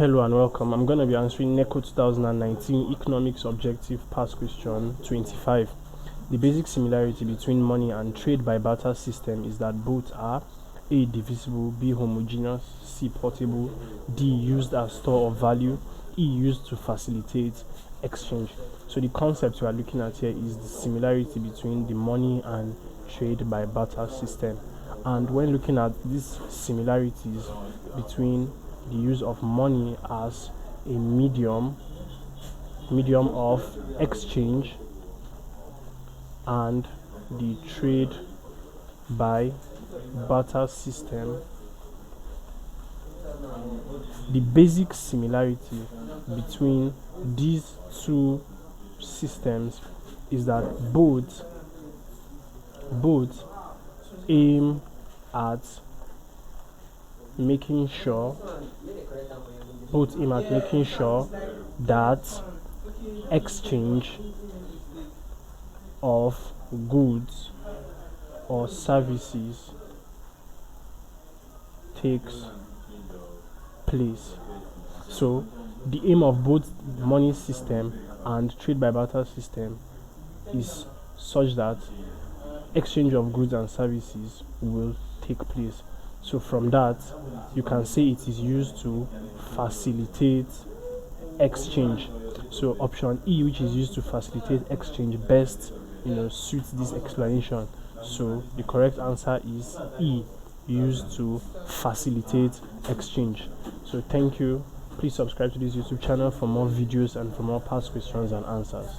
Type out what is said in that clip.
Hello and welcome. I'm going to be answering NECO 2019 Economics Objective Past Question 25. The basic similarity between money and trade by barter system is that both are A. Divisible, B. Homogeneous, C. Portable, D. Used as store of value, E. Used to facilitate exchange. So the concept we are looking at here is the similarity between the money and trade by barter system. And when looking at these similarities between the use of money as a medium of exchange and the trade by barter system, the basic similarity between these two systems is that both aim at making sure that exchange of goods or services takes place. So the aim of both money system and trade by barter system is such that exchange of goods and services will take place. So from that, you can say it is used to facilitate exchange. So option E, which is used to facilitate exchange, best suits this explanation. So the correct answer is E, used to facilitate exchange. So thank you. Please subscribe to this YouTube channel for more videos and for more past questions and answers.